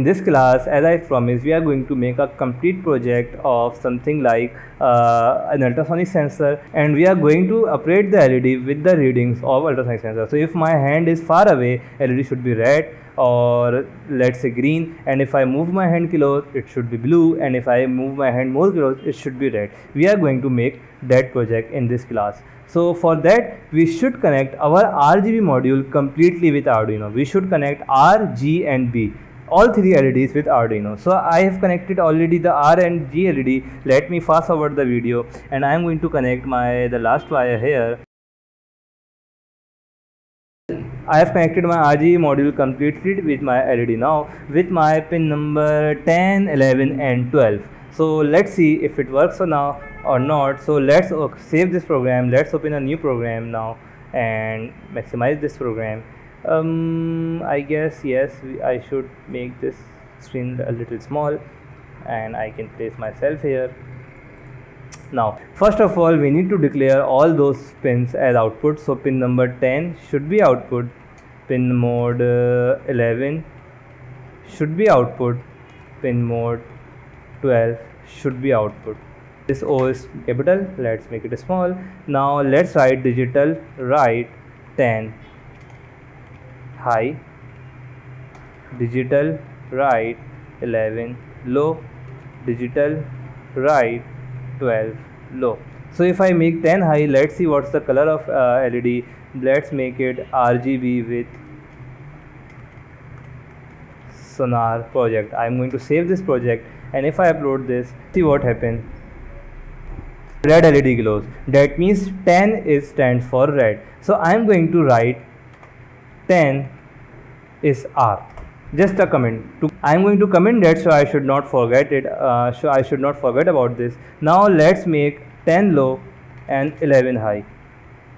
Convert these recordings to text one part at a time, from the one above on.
In this class, as I promised, we are going to make a complete project of something like an ultrasonic sensor, and we are going to operate the LED with the readings of ultrasonic sensor. So if my hand is far away, LED should be red or let's say green, and if I move my hand close, it should be blue, and if I move my hand more close, it should be red. We are going to make that project in this class. So for that, we should connect our RGB module completely with Arduino. We should connect R, G and B, all three LEDs with Arduino. So I have connected already the R and G LED. Let me fast forward the video, and I am going to connect the last wire here. I have connected my RGB module completely with my LED now with my pin number 10, 11 and 12. So let's see if it works or not. So let's save this program. Let's open a new program now and maximize this program. I guess yes, I should make this screen a little small, and I can place myself here. Now first of all, we need to declare all those pins as output. So pin number 10 should be output, pin mode 11 should be output, pin mode 12 should be output. This O is capital, let's make it small. Now let's write digital write 10 high, digital write 11 low, digital write 12 low. So if I make 10 high, let's see what's the color of LED. Let's make it RGB with sonar project. I'm going to save this project, and if I upload this, see what happens. Red LED glows. That means 10 stands for red. So I'm going to write 10 is R. Just a comment. I'm going to comment that, so I should not forget it. So I should not forget about this. Now let's make 10 low and 11 high.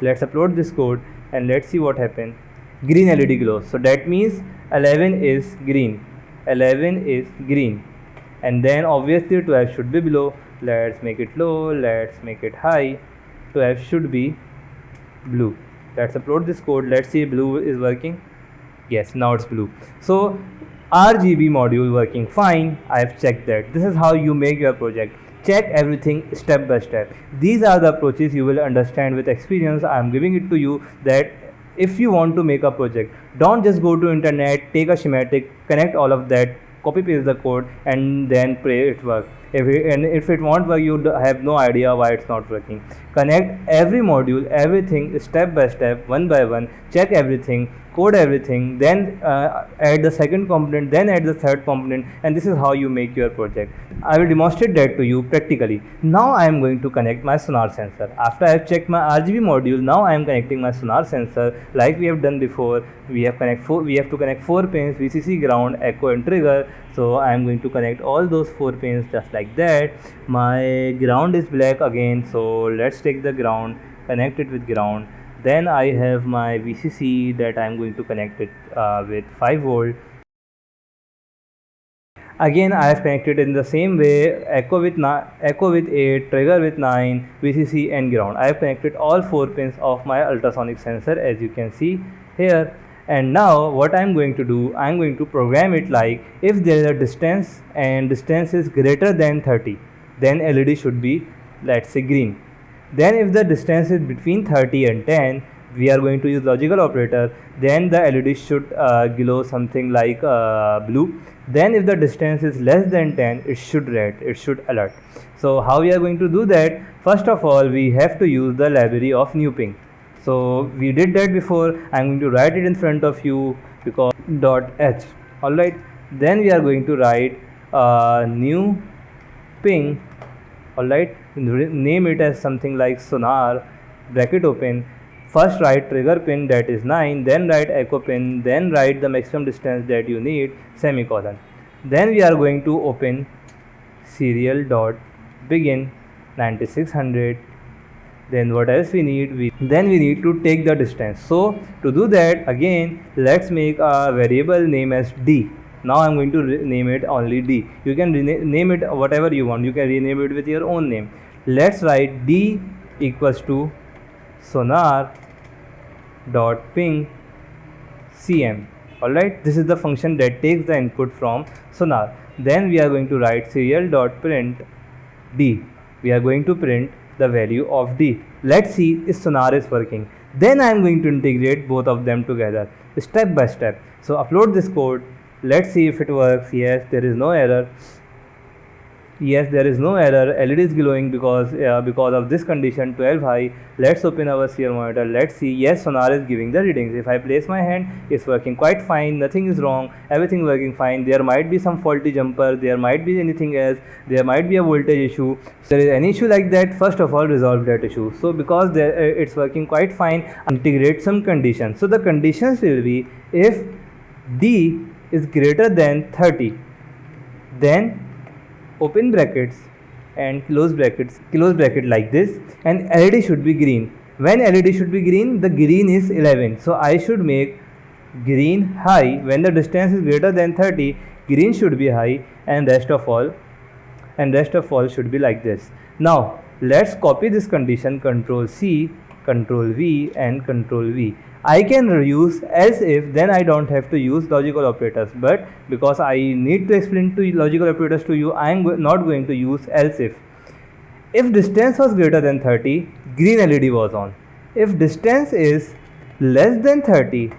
Let's upload this code and let's see what happens. Green LED glows. So that means 11 is green. 11 is green. And then obviously 12 should be below. Let's make it low. Let's make it high. 12 should be blue. Let's upload this code. Let's see if blue is working. Yes, now it's blue. So RGB module working fine. I have checked that. This is how you make your project. Check everything step by step. These are the approaches you will understand with experience. I am giving it to you that if you want to make a project, don't just go to internet, take a schematic, connect all of that, copy paste the code and then pray it works. If it won't work, you have no idea why it's not working. Connect every module, everything step by step, one by one. Check everything, code everything, then add the second component, then add the third component, and this is how you make your project. I will demonstrate that to you practically. Now I am going to connect my sonar sensor. After I have checked my RGB module, now I am connecting my sonar sensor like we have done before. We have to connect 4 pins: VCC, ground, echo and trigger. So I am going to connect all those 4 pins just like that. My ground is black again, so let's take the ground, connect it with ground. Then I have my VCC that I am going to connect it with 5 volt. Again I have connected in the same way, echo with 8, trigger with 9, VCC and ground. I have connected all 4 pins of my ultrasonic sensor as you can see here. And now what I am going to do, I am going to program it like if there is a distance and distance is greater than 30, then LED should be, let's say, green. Then if the distance is between 30 and 10, we are going to use logical operator, then the LED should glow something like blue. Then if the distance is less than 10, it should red, it should alert. So how we are going to do that? First of all, we have to use the library of new ping. So we did that before. I am going to write it in front of you because .h. Alright, then we are going to write new ping. Alright, name it as something like sonar, bracket open. First write trigger pin, that is 9, then write echo pin, then write the maximum distance that you need, semicolon. Then we are going to open serial dot begin 9600. Then what else we need? Then we need to take the distance. So to do that, again let's make a variable name as D. Now I am going to name it only D. You can name it whatever you want. You can rename it with your own name. Let's write D equals to sonar dot ping cm. Alright, this is the function that takes the input from sonar. Then we are going to write serial.print D. We are going to print the value of D. Let's see if sonar is working. Then I am going to integrate both of them together step by step. So upload this code. Let's see if it works. Yes, there is no error. Yes, there is no error. LED is glowing because of this condition 12 high. Let's open our serial monitor. Let's see. Yes, sonar is giving the readings. If I place my hand, it's working quite fine. Nothing is wrong. Everything working fine. There might be some faulty jumper. There might be anything else. There might be a voltage issue. If there is any issue like that, first of all resolve that issue. So because it's working quite fine, integrate some conditions. So the conditions will be if D is greater than 30, then open brackets and close bracket like this, and LED should be green. When LED should be green, the green is 11, so I should make green high. When the distance is greater than 30, green should be high, and rest of all should be like this. Now let's copy this condition, Ctrl C, Ctrl V and Ctrl V. I can use else if, then I don't have to use logical operators, but because I need to explain to logical operators to you, I am not going to use else if. If distance was greater than 30, green LED was on. If distance is less than 30,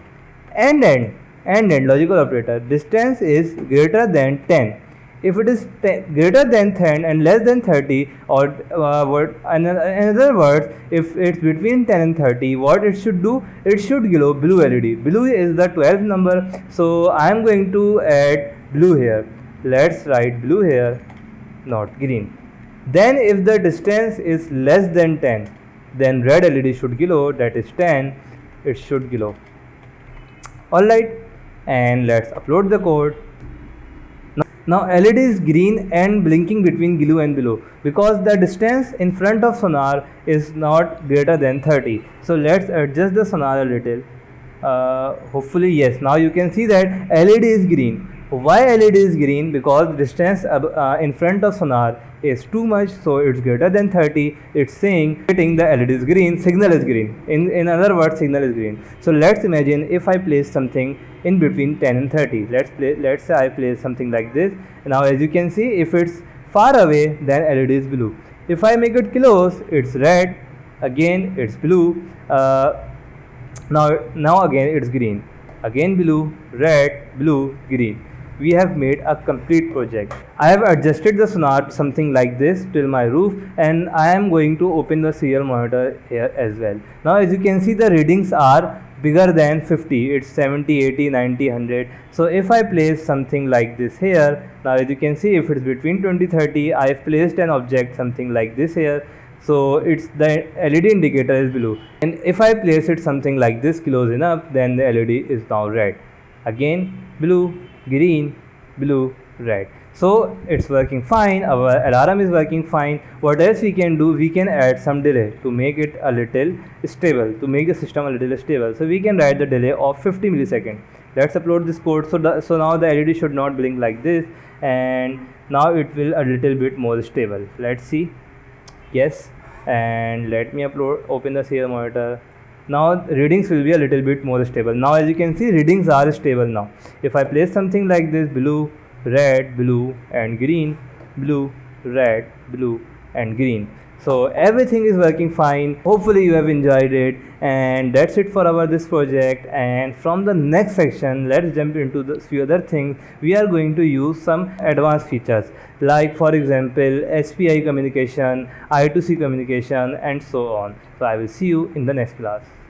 and then logical operator, distance is greater than 10. If it is greater than 10 and less than 30, or in other words, if it's between 10 and 30, what it should do? It should glow blue LED. Blue is the 12th number, so I am going to add blue here. Let's write blue here, not green. Then if the distance is less than 10, then red LED should glow, that is 10, it should glow. Alright, and let's upload the code. Now LED is green and blinking between blue and blue because the distance in front of sonar is not greater than 30. So let's adjust the sonar a little. Hopefully yes, now you can see that LED is green. Why LED is green? Because distance in front of sonar is too much, so it's greater than 30. It's saying the LED is green, signal is green. In other words, signal is green. So let's imagine if I place something in between 10 and 30. Let's say I place something like this. Now as you can see, if it's far away, then LED is blue. If I make it close, it's red. Again, it's blue. Now again it's green. Again blue, red, blue, green. We have made a complete project. I have adjusted the sonar something like this till my roof, and I am going to open the serial monitor here as well. Now as you can see, the readings are bigger than 50. It's 70, 80, 90, 100. So if I place something like this here, now as you can see, if it's between 20, 30, I have placed an object something like this here. So it's the LED indicator is blue, and if I place it something like this close enough, then the LED is now red. Again blue, green, blue, red. So it's working fine. Our alarm is working fine. What else we can do? We can add some delay to make it a little stable, to make the system a little stable. So we can write the delay of 50 milliseconds. Let's upload this code. So now the LED should not blink like this, and now it will a little bit more stable. Let's see. Yes, and let me open the serial monitor. Now readings will be a little bit more stable. Now as you can see, readings are stable now. If I place something like this, blue, red, blue and green, blue, red, blue and green. So everything is working fine. Hopefully you have enjoyed it, and that's it for this project. And from the next section, let's jump into the few other things. We are going to use some advanced features, like for example SPI communication, I2C communication and so on. So I will see you in the next class.